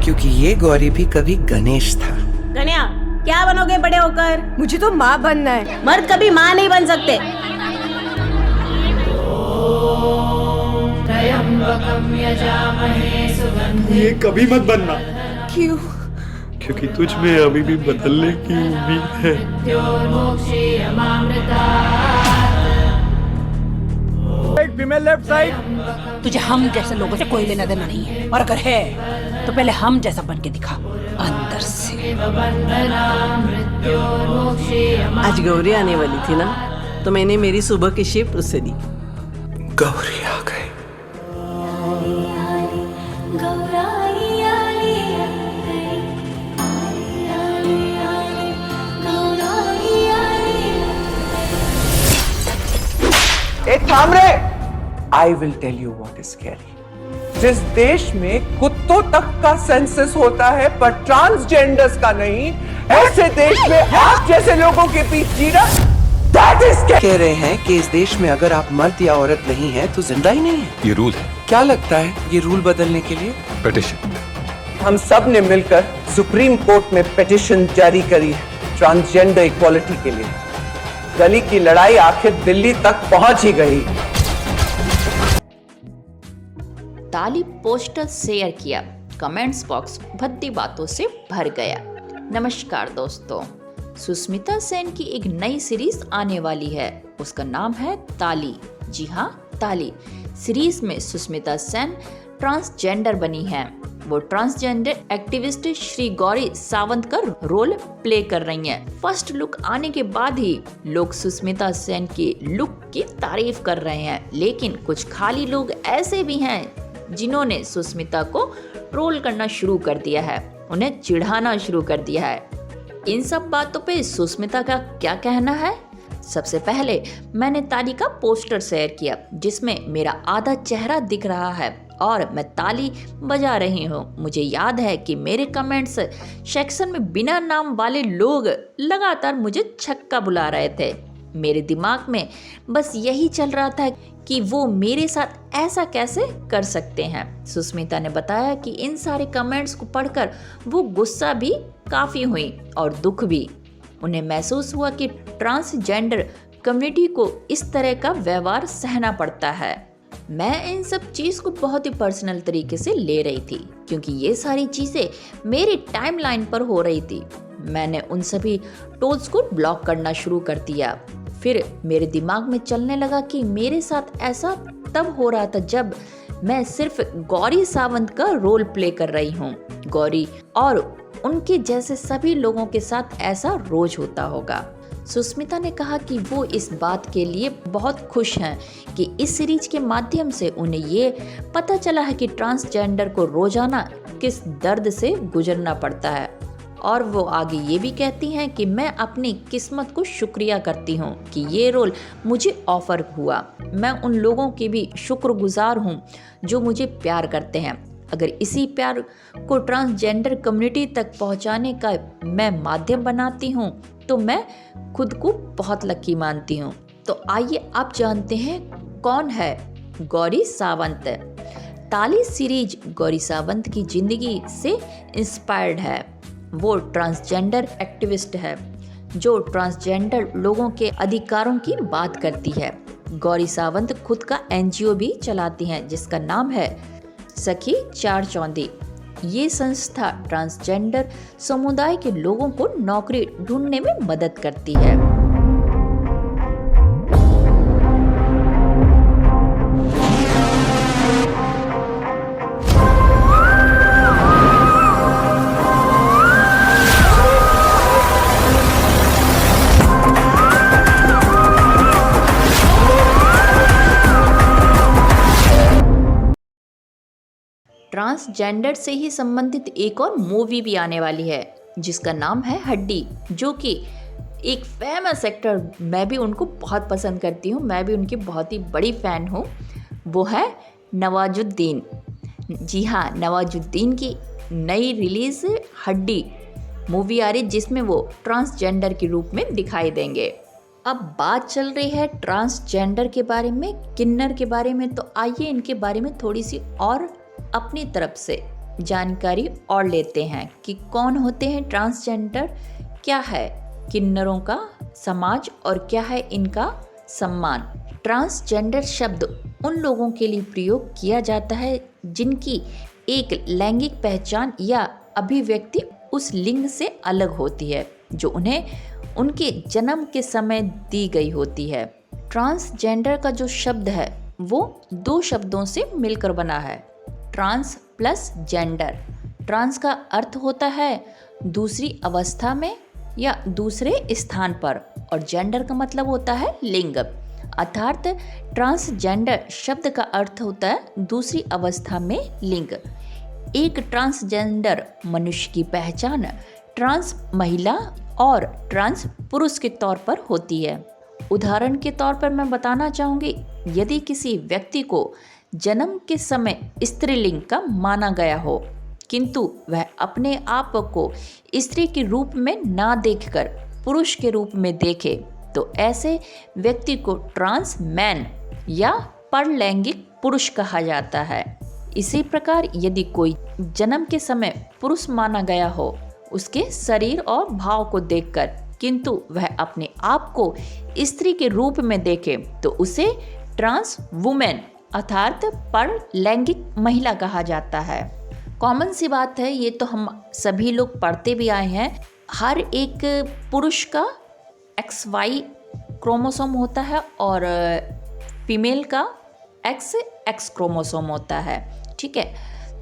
क्योंकि ये गौरी भी कभी गणेश था। कन्या, क्या बनोगे बड़े होकर? मुझे तो माँ बनना है। मर्द कभी माँ नहीं बन सकते। ये कभी मत बनना। क्यों? क्योंकि तुझ में अभी भी बदलने की उम्मीद है। Female left side. तुझे हम जैसे लोगों से कोई लेना देना नहीं है, और अगर है तो पहले हम जैसा बन के दिखा अंदर से। आज गौरी आने वाली थी ना, तो मैंने मेरी सुबह की शिफ्ट उससे दी। गौरी आ गई। ए थाम रे! I will tell you what is scary. जिस देश में कुत्तों तक का सेंसस होता है पर ट्रांसजेंडर्स का नहीं, ऐसे देश में आप जैसे लोगों के बीच जीना that is scary. कह रहे हैं कि इस देश में अगर आप मर्द या औरत नहीं है तो जिंदा ही नहीं है। ये रूल है। क्या लगता है ये रूल बदलने के लिए? पिटिशन। हम सब ने मिलकर सुप्रीम कोर्ट में पिटिशन जारी करी है ट्रांसजेंडर इक्वालिटी के लिए। गली की लड़ाई आखिर दिल्ली तक पहुंच ही गई। ताली पोस्टर शेयर किया, कमेंट्स बॉक्स भद्दी बातों से भर गया। नमस्कार दोस्तों, सुष्मिता सेन की एक नई सीरीज आने वाली है। उसका नाम है ताली। जी हाँ, ताली। सीरीज में सुष्मिता सेन ट्रांसजेंडर बनी हैं। वो ट्रांसजेंडर एक्टिविस्ट श्री गौरी सावंत का रोल प्ले कर रही हैं। फर्स्ट लुक आने के बाद ही लोग सुष्मिता सेन के लुक की तारीफ कर रहे हैं, लेकिन कुछ खाली लोग ऐसे भी हैं जिन्होंने सुष्मिता को ट्रोल करना शुरू कर दिया है, उन्हें चिढ़ाना शुरू कर दिया है। इन सब बातों पे सुष्मिता का क्या कहना है? सबसे पहले मैंने ताली का पोस्टर शेयर किया जिसमें मेरा आधा चेहरा दिख रहा है और मैं ताली बजा रही हूँ। मुझे याद है कि मेरे कमेंट्स सेक्शन में बिना नाम वाले लोग लगातार मुझे छक्का बुला रहे थे। मेरे दिमाग में बस यही चल रहा था कि वो मेरे साथ ऐसा कैसे कर सकते हैं। सुष्मिता ने बताया कि इन सारे कमेंट्स को पढ़कर वो गुस्सा भी काफ़ी हुई और दुख भी। उन्हें महसूस हुआ कि ट्रांसजेंडर कम्युनिटी को इस तरह का व्यवहार सहना पड़ता है। मैं इन सब चीज़ को बहुत ही पर्सनल तरीके से ले रही थी क्योंकि ये सारी चीज़ें मेरी टाइमलाइन पर हो रही थी। मैंने उन सभी टोल्स को ब्लॉक करना शुरू कर दिया। फिर मेरे दिमाग में चलने लगा कि मेरे साथ ऐसा तब हो रहा था जब मैं सिर्फ गौरी सावंत का रोल प्ले कर रही हूँ। गौरी और उनके जैसे सभी लोगों के साथ ऐसा रोज होता होगा। सुष्मिता ने कहा कि वो इस बात के लिए बहुत खुश हैं कि इस सीरीज के माध्यम से उन्हें ये पता चला है कि ट्रांसजेंडर को रोजाना किस दर्द से गुजरना पड़ता है। और वो आगे ये भी कहती हैं कि मैं अपनी किस्मत को शुक्रिया करती हूँ कि ये रोल मुझे ऑफर हुआ। मैं उन लोगों की भी शुक्रगुजार हूँ जो मुझे प्यार करते हैं। अगर इसी प्यार को ट्रांसजेंडर कम्युनिटी तक पहुँचाने का मैं माध्यम बनाती हूँ तो मैं खुद को बहुत लकी मानती हूँ। तो आइए आप जानते हैं कौन है गौरी सावंत। ताली सीरीज गौरी सावंत की जिंदगी से इंस्पायर्ड है। वो ट्रांसजेंडर एक्टिविस्ट है जो ट्रांसजेंडर लोगों के अधिकारों की बात करती है। गौरी सावंत खुद का एनजीओ भी चलाती हैं जिसका नाम है सखी चार चौंदी। ये संस्था ट्रांसजेंडर समुदाय के लोगों को नौकरी ढूंढने में मदद करती है। ट्रांसजेंडर से ही संबंधित एक और मूवी भी आने वाली है जिसका नाम है हड्डी, जो कि एक फेमस एक्टर, मैं भी उनको बहुत पसंद करती हूँ, मैं भी उनकी बहुत ही बड़ी फ़ैन हूँ। वो है नवाजुद्दीन। जी हाँ, नवाजुद्दीन की नई रिलीज़ हड्डी मूवी आ रही जिसमें वो ट्रांसजेंडर के रूप में दिखाई देंगे। अब बात चल रही है ट्रांसजेंडर के बारे में, किन्नर के बारे में, तो आइए इनके बारे में थोड़ी सी और अपनी तरफ से जानकारी और लेते हैं कि कौन होते हैं ट्रांसजेंडर, क्या है किन्नरों का समाज और क्या है इनका सम्मान। ट्रांसजेंडर शब्द उन लोगों के लिए प्रयोग किया जाता है जिनकी एक लैंगिक पहचान या अभिव्यक्ति उस लिंग से अलग होती है जो उन्हें उनके जन्म के समय दी गई होती है। ट्रांसजेंडर का जो शब्द है वो 2 शब्दों से मिलकर बना है, ट्रांस प्लस जेंडर। ट्रांस का अर्थ होता है दूसरी अवस्था में या दूसरे स्थान पर, और जेंडर का मतलब होता है लिंग। अर्थात ट्रांसजेंडर शब्द का अर्थ होता है दूसरी अवस्था में लिंग। एक ट्रांसजेंडर मनुष्य की पहचान ट्रांस महिला और ट्रांस पुरुष के तौर पर होती है। उदाहरण के तौर पर मैं बताना चाहूँगी, यदि किसी व्यक्ति को जन्म के समय स्त्रीलिंग का माना गया हो किंतु वह अपने आप को स्त्री के रूप में ना देखकर पुरुष के रूप में देखे तो ऐसे व्यक्ति को ट्रांस मैन या परलैंगिक पुरुष कहा जाता है। इसी प्रकार यदि कोई जन्म के समय पुरुष माना गया हो उसके शरीर और भाव को देखकर किंतु वह अपने आप को स्त्री के रूप में देखे तो उसे ट्रांस वुमेन अर्थात परलैंगिक महिला कहा जाता है। कॉमन सी बात है, ये तो हम सभी लोग पढ़ते भी आए हैं। हर एक पुरुष का XY क्रोमोसोम होता है और फीमेल का XX क्रोमोसोम होता है, ठीक है।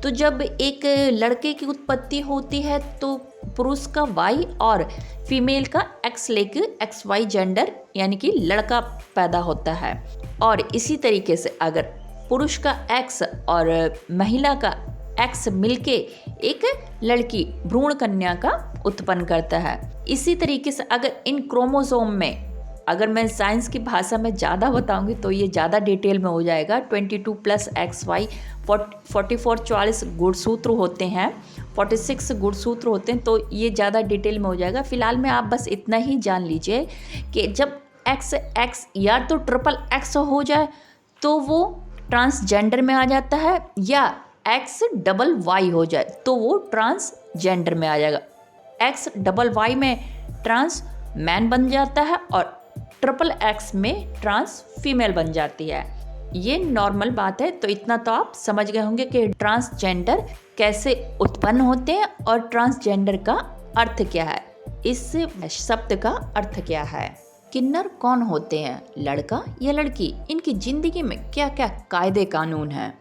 तो जब एक लड़के की उत्पत्ति होती है तो पुरुष का Y और फीमेल का X लेकर XY जेंडर यानी कि लड़का पैदा होता है। और इसी तरीके से अगर पुरुष का X और महिला का X मिलके एक लड़की भ्रूण कन्या का उत्पन्न करता है। इसी तरीके से अगर इन क्रोमोसोम में, अगर मैं साइंस की भाषा में ज़्यादा बताऊंगी तो ये ज़्यादा डिटेल में हो जाएगा। 22 + XY 44 गुणसूत्र होते हैं, 46 गुणसूत्र होते हैं, तो ये ज़्यादा डिटेल में हो जाएगा। फिलहाल में आप बस इतना ही जान लीजिए कि जब XX या तो XXX हो जाए तो वो ट्रांसजेंडर में आ जाता है, या XYY हो जाए तो वो ट्रांसजेंडर में आ जाएगा। XYY में ट्रांस मैन बन जाता है और XXX में ट्रांस फीमेल बन जाती है। ये नॉर्मल बात है, तो इतना तो आप समझ गए होंगे कि ट्रांसजेंडर कैसे उत्पन्न होते हैं और ट्रांसजेंडर का अर्थ क्या है, इस शब्द का अर्थ क्या है। किन्नर कौन होते हैं, लड़का या लड़की, इनकी जिंदगी में क्या क्या कायदे कानून हैं।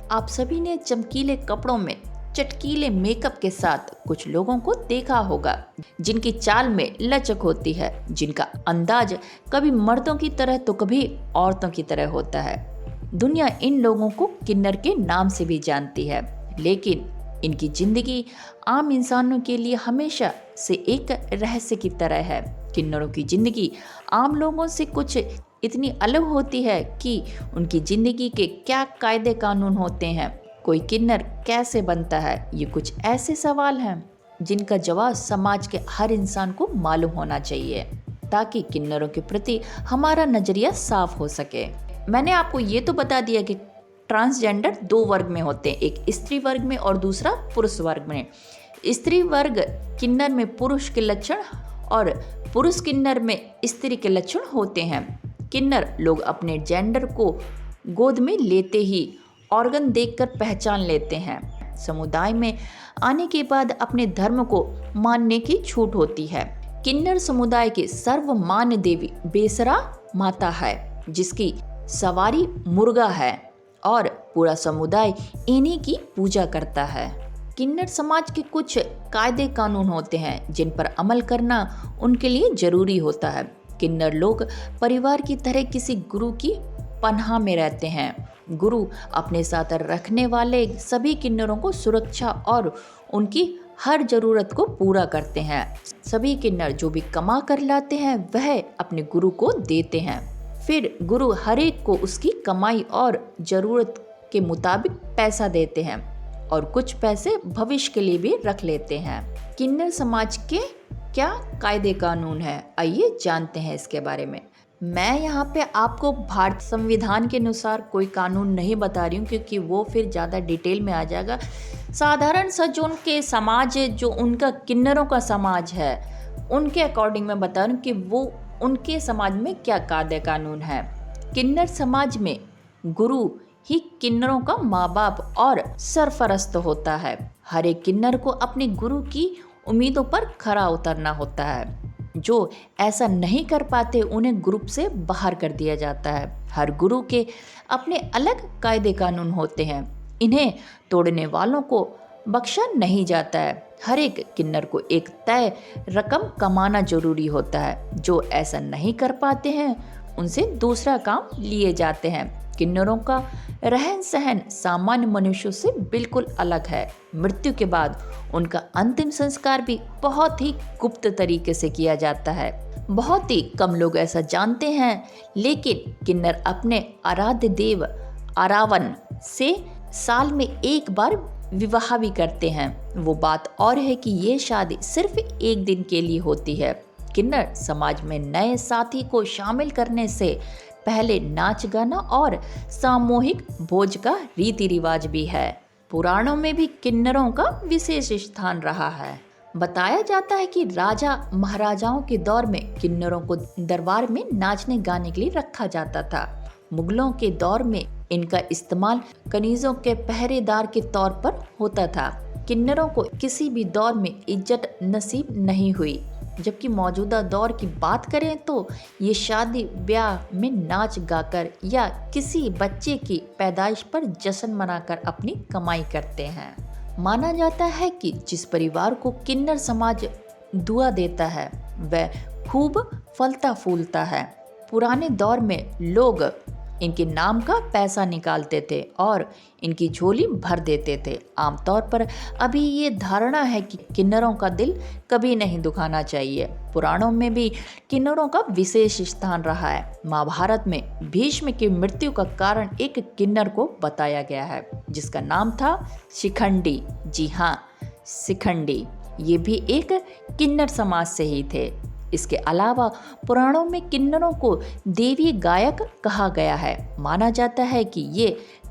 आप सभी ने चमकीले कपड़ों में चटकीले मेकअप के साथ कुछ लोगों को देखा होगा जिनकी चाल में लचक होती है, जिनका अंदाज कभी मर्दों की तरह तो कभी औरतों की तरह होता है। दुनिया इन लोगों को किन्नर के नाम से भी जानती है, लेकिन इनकी जिंदगी आम इंसानों के लिए हमेशा से एक रहस्य की तरह है। किन्नरों की जिंदगी आम लोगों से कुछ इतनी अलग होती है कि उनकी जिंदगी के क्या कायदे कानून होते हैं, कोई किन्नर कैसे बनता है, ये कुछ ऐसे सवाल हैं जिनका जवाब समाज के हर इंसान को मालूम होना चाहिए ताकि किन्नरों के प्रति हमारा नजरिया साफ हो सके। मैंने आपको ये तो बता दिया कि ट्रांसजेंडर 2 वर्ग में होते हैं, एक स्त्री वर्ग में और दूसरा पुरुष वर्ग में। स्त्री वर्ग किन्नर में पुरुष के लक्षण और पुरुष किन्नर में स्त्री के लक्षण होते हैं। किन्नर लोग अपने जेंडर को गोद में लेते ही ऑर्गन देखकर पहचान लेते हैं। समुदाय में आने के बाद अपने धर्म को मानने की छूट होती है। किन्नर समुदाय की सर्वमान्य देवी बेसरा माता है जिसकी सवारी मुर्गा है और पूरा समुदाय इन्हीं की पूजा करता है। किन्नर समाज के कुछ कायदे कानून होते हैं जिन पर अमल करना उनके लिए जरूरी होता है। किन्नर लोग परिवार की तरह किसी गुरु की पनाह में रहते हैं। गुरु अपने साथ रखने वाले सभी किन्नरों को सुरक्षा और उनकी हर जरूरत को पूरा करते हैं। सभी किन्नर जो भी कमा कर लाते हैं वह अपने गुरु को देते हैं। फिर गुरु हर एक को उसकी कमाई और जरूरत के मुताबिक पैसा देते हैं और कुछ पैसे भविष्य के लिए भी रख लेते हैं। किन्नर समाज के क्या कायदे कानून हैं, आइए जानते हैं इसके बारे में। मैं यहाँ पे आपको भारत संविधान के अनुसार कोई कानून नहीं बता रही हूँ, क्योंकि वो फिर ज़्यादा डिटेल में आ जाएगा। साधारण सा जो उनके समाज, जो उनका किन्नरों का समाज है, उनके अकॉर्डिंग मैं बता रही हूँ कि वो उनके समाज में क्या कायदे कानून है। किन्नर समाज में गुरु ही किन्नरों का माँ बाप और सरफरस्त होता है। हर एक किन्नर को अपने गुरु की उम्मीदों पर खरा उतरना होता है। जो ऐसा नहीं कर पाते उन्हें ग्रुप से बाहर कर दिया जाता है। हर गुरु के अपने अलग कायदे कानून होते हैं, इन्हें तोड़ने वालों को बख्शा नहीं जाता है। हर एक किन्नर को एक तय रकम कमाना जरूरी होता है। जो ऐसा नहीं कर पाते हैं उनसे दूसरा काम लिए जाते हैं। किन्नरों का रहन सहन सामान्य मनुष्यों से बिल्कुल अलग है। मृत्यु के बाद उनका अंतिम संस्कार भी बहुत ही गुप्त तरीके से किया जाता है। बहुत ही कम लोग ऐसा जानते हैं, लेकिन किन्नर अपने आराध्य देव अरावन से साल में एक बार विवाह भी करते हैं। वो बात और है कि ये शादी सिर्फ एक दिन के लिए होती है। किन्नर समाज में नए साथी को शामिल करने से पहले नाच गाना और सामूहिक भोज का रीति रिवाज भी है। पुराणों में भी किन्नरों का विशेष स्थान रहा है। बताया जाता है कि राजा महाराजाओं के दौर में किन्नरों को दरबार में नाचने गाने के लिए रखा जाता था। मुगलों के दौर में इनका इस्तेमाल कनीजों के पहरेदार के तौर पर होता था। किन्नरों को किसी भी दौर में इज्जत नसीब नहीं हुई, जबकि मौजूदा दौर की बात करें तो ये शादी ब्याह में नाच गाकर या किसी बच्चे की पैदाइश पर जश्न मनाकर अपनी कमाई करते हैं। माना जाता है कि जिस परिवार को किन्नर समाज दुआ देता है वह खूब फलता फूलता है। पुराने दौर में लोग इनके नाम का पैसा निकालते थे और इनकी झोली भर देते थे। आमतौर पर अभी ये धारणा है कि किन्नरों का दिल कभी नहीं दुखाना चाहिए। पुराणों में भी किन्नरों का विशेष स्थान रहा है। महाभारत में भीष्म की मृत्यु का कारण एक किन्नर को बताया गया है, जिसका नाम था शिखंडी। जी हाँ, शिखंडी। ये भी एक किन्नर समाज से ही थे। इसके अलावा पुराणों में किन्नरों को देवी गायक कहा गया है। माना जाता है कि ये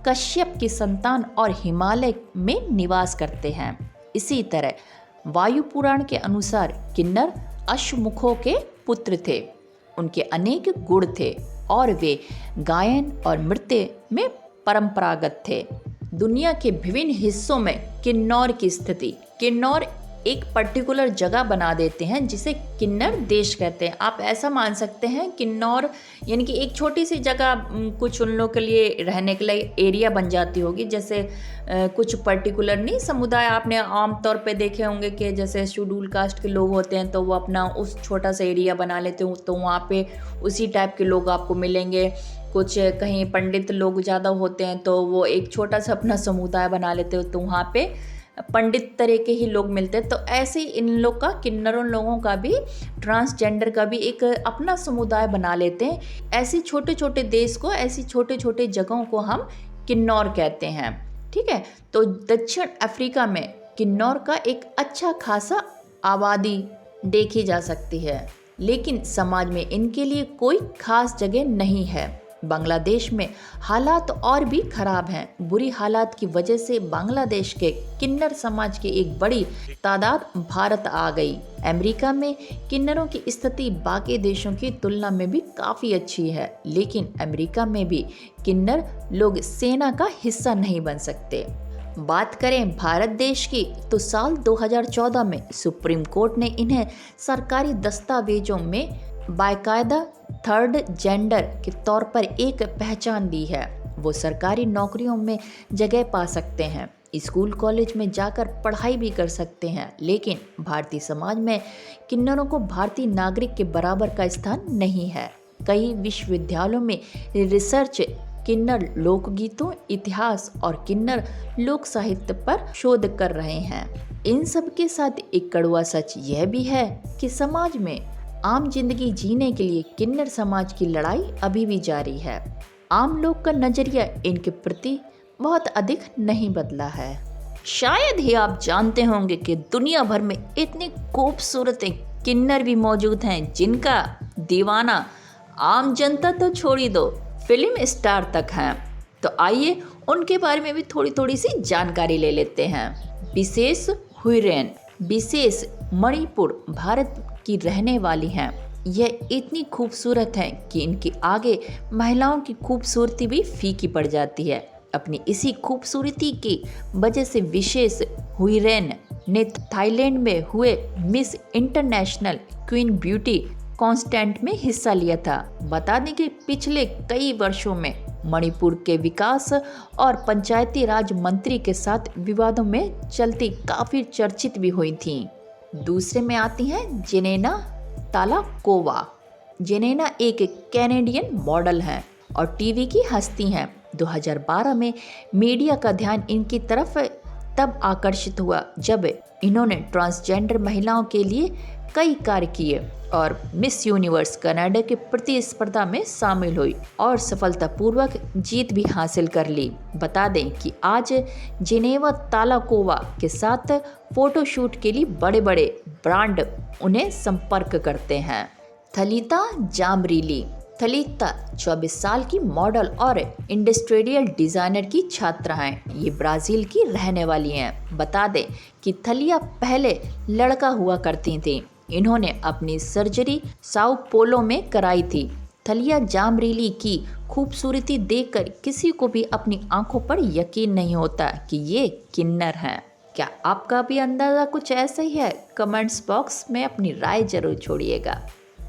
कश्यप की संतान और हिमालय में निवास करते हैं। इसी तरह वायु पुराण के अनुसार किन्नर अश्वमुखों के पुत्र थे। उनके अनेक गुण थे और वे गायन और नृत्य में परंपरागत थे। दुनिया के विभिन्न हिस्सों में किन्नौर की स्थिति, किन्नौर एक पर्टिकुलर जगह बना देते हैं जिसे किन्नर देश कहते हैं। आप ऐसा मान सकते हैं किन्नौर यानी कि एक छोटी सी जगह कुछ उन लोगों के लिए रहने के लिए एरिया बन जाती होगी। जैसे कुछ पर्टिकुलर नहीं समुदाय आपने आमतौर पे देखे होंगे कि जैसे शेड्यूल कास्ट के लोग होते हैं तो वो अपना उस छोटा सा एरिया बना लेते हो, तो वहाँ पे उसी टाइप के लोग आपको मिलेंगे। कुछ कहीं पंडित लोग ज़्यादा होते हैं तो वो एक छोटा सा अपना समुदाय बना लेते हो, तो वहाँ पे पंडित तरह के ही लोग मिलते हैं। तो ऐसे इन लोग का, किन्नरों लोगों का भी, ट्रांसजेंडर का भी एक अपना समुदाय बना लेते हैं। ऐसी छोटे छोटे देश को, ऐसी छोटे छोटे जगहों को हम किन्नौर कहते हैं। ठीक है, तो दक्षिण अफ्रीका में किन्नौर का एक अच्छा खासा आबादी देखी जा सकती है, लेकिन समाज में इनके लिए कोई खास जगह नहीं है। बांग्लादेश में हालात और भी खराब हैं। बुरी हालात की वजह से बांग्लादेश के किन्नर समाज की एक बड़ी तादाद भारत आ गई। अमेरिका में किन्नरों की स्थिति बाकी देशों की तुलना में भी काफ़ी अच्छी है, लेकिन अमेरिका में भी किन्नर लोग सेना का हिस्सा नहीं बन सकते। बात करें भारत देश की तो साल 2014 में सुप्रीम कोर्ट ने इन्हें सरकारी दस्तावेजों में बाकायदा थर्ड जेंडर के तौर पर एक पहचान दी है। वो सरकारी नौकरियों में जगह पा सकते हैं, स्कूल कॉलेज में जाकर पढ़ाई भी कर सकते हैं, लेकिन भारतीय समाज में किन्नरों को भारतीय नागरिक के बराबर का स्थान नहीं है। कई विश्वविद्यालयों में रिसर्च किन्नर लोकगीतों, इतिहास और किन्नर लोक साहित्य पर शोध कर रहे हैं। इन सब के साथ एक कड़वा सच यह भी है कि समाज में आम जिंदगी जीने के लिए किन्नर समाज की लड़ाई अभी भी जारी है। आम लोग का नजरिया इनके प्रति बहुत अधिक नहीं बदला है। शायद ही आप जानते होंगे कि दुनिया भर में इतने खूबसूरत किन्नर भी मौजूद हैं जिनका दीवाना आम जनता तो छोड़ी दो, फिल्म स्टार तक हैं। तो आइए उनके बारे में भी थोड़ी थोड़ी सी जानकारी ले लेते हैं। विशेष हुइरेन विशेष मणिपुर भारत की रहने वाली हैं। यह इतनी खूबसूरत हैं कि इनके आगे महिलाओं की खूबसूरती भी फीकी पड़ जाती है। अपनी इसी खूबसूरती की वजह से विशेष हुइरेन ने थाईलैंड में हुए miss international queen beauty constant में हिस्सा लिया था। बता दें कि पिछले कई वर्षों में मणिपुर के विकास और पंचायती राज मंत्री के साथ विवादों में चलती काफ़ी चर्चित भी हुई थी। दूसरे में आती हैं जेनेना तालाकोवा। जेनेना एक कैनेडियन मॉडल हैं और टीवी की हस्ती हैं। 2012 में मीडिया का ध्यान इनकी तरफ तब आकर्षित हुआ जब इन्होंने ट्रांसजेंडर महिलाओं के लिए कई कार्य किए और मिस यूनिवर्स कनाडा के प्रतिस्पर्धा में शामिल हुई और सफलतापूर्वक जीत भी हासिल कर ली। बता दें कि आज जेनेवा तालाकोवा के साथ फोटोशूट के लिए बड़े बड़े ब्रांड उन्हें संपर्क करते हैं। थलीता जामरीली। थलीता 24 साल की मॉडल और इंडस्ट्रियल डिज़ाइनर की छात्रा हैं। ये ब्राज़ील की रहने वाली हैं। बता दें कि थलिया पहले लड़का हुआ करती थी। इन्होंने अपनी सर्जरी साओ पोलो में कराई थी। थलिया जामरीली की खूबसूरती देखकर किसी को भी अपनी आंखों पर यकीन नहीं होता कि ये किन्नर हैं। क्या आपका भी अंदाज़ा कुछ ऐसा ही है? कमेंट्स बॉक्स में अपनी राय जरूर छोड़िएगा।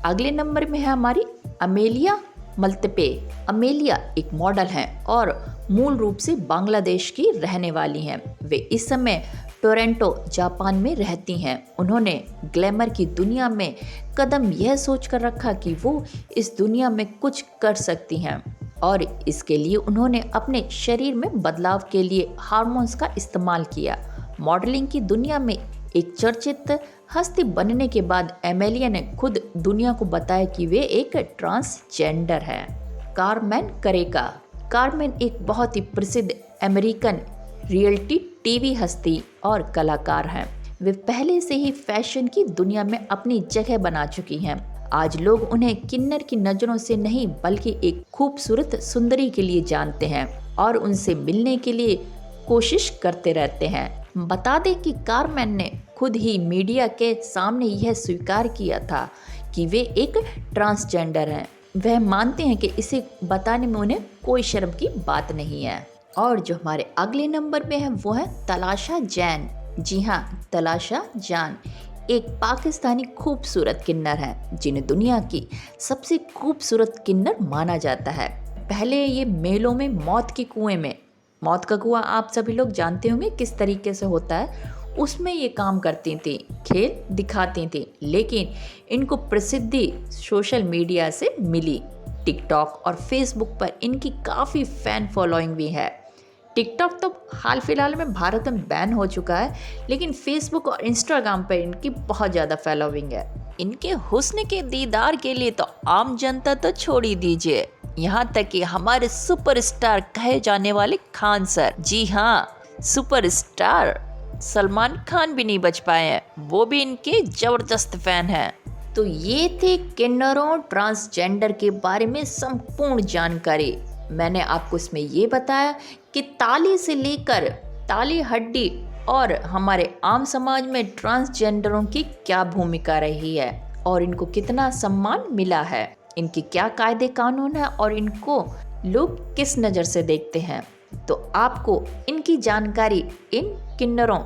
अगले नंबर में है हमारी अमेलिया मल्तपे। अमेलिया एक मॉडल हैं और मूल रूप से बांग्लादेश की रहने वाली हैं। वे इस समय टोरंटो जापान में रहती हैं। उन्होंने ग्लैमर की दुनिया में कदम यह सोच कर रखा कि वो इस दुनिया में कुछ कर सकती हैं और इसके लिए उन्होंने अपने शरीर में बदलाव के लिए हार्मोन्स का इस्तेमाल किया। मॉडलिंग की दुनिया में एक चर्चित हस्ती बनने के बाद एमेलिया ने खुद दुनिया को बताया कि वे एक ट्रांसजेंडर हैं। कारमेन करेका। कारमेन एक बहुत ही प्रसिद्ध अमेरिकन रियलिटी टीवी हस्ती और कलाकार हैं। वे पहले से ही फैशन की दुनिया में अपनी जगह बना चुकी हैं। आज लोग उन्हें किन्नर की नज़रों से नहीं बल्कि एक खूबसूरत सुंदरी के लिए जानते हैं और उनसे मिलने के लिए कोशिश करते रहते हैं। बता दें कि कारमेन ने खुद ही मीडिया के सामने यह स्वीकार किया था कि वे एक ट्रांसजेंडर हैं। वह मानते हैं कि इसे बताने में उन्हें कोई शर्म की बात नहीं है। और जो हमारे अगले नंबर में है वो है तलाशा जैन। जी हाँ, तलाशा जान एक पाकिस्तानी खूबसूरत किन्नर है जिन्हें दुनिया की सबसे खूबसूरत किन्नर माना जाता है। पहले ये मेलों में मौत का कुआं आप सभी लोग जानते होंगे किस तरीके से होता है, उसमें ये काम करती थी, खेल दिखाती थी। लेकिन इनको प्रसिद्धि सोशल मीडिया से मिली। टिकटॉक और फेसबुक पर इनकी काफ़ी फ़ैन फॉलोइंग भी है। टिकटॉक तो हाल फिलहाल में भारत में बैन हो चुका है, लेकिन फेसबुक और इंस्टाग्राम पर इनकी बहुत ज़्यादा फॉलोइंग है। इनके हुस्न के दीदार के लिए तो आम जनता तो छोड़ ही दीजिए, यहाँ तक कि हमारे सुपरस्टार कहे जाने वाले खान सर, जी हाँ सुपरस्टार सलमान खान भी नहीं बच पाए हैं, वो भी इनके ज़बरदस्त फ़ैन हैं। तो ये थे किन्नरों ट्रांसजेंडर के बारे में संपूर्ण जानकारी। मैंने आपको इसमें ये बताया कि ताली से लेकर ताली हड्डी और हमारे आम समाज में ट्रांसजेंडरों की क्या भूमिका रही है और इनको कितना सम्मान मिला है, इनके क्या कायदे कानून है और इनको लोग किस नज़र से देखते हैं। तो आपको इनकी जानकारी इन किन्नरों,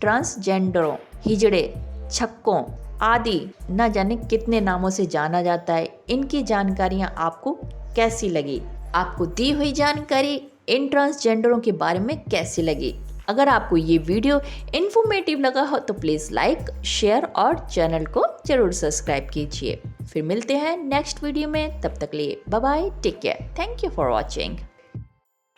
ट्रांसजेंडरों, हिजड़े, छक्कों आदि न जाने कितने नामों से जाना जाता है, इनकी जानकारियाँ आपको कैसी लगी? आपको दी हुई जानकारी इन ट्रांसजेंडरों के बारे में कैसी लगी? अगर आपको ये वीडियो इन्फॉर्मेटिव लगा हो तो प्लीज़ लाइक, शेयर और चैनल को जरूर सब्सक्राइब कीजिए। फिर मिलते हैं नेक्स्ट वीडियो में, तब तक लिए bye bye, take care, thank you for watching.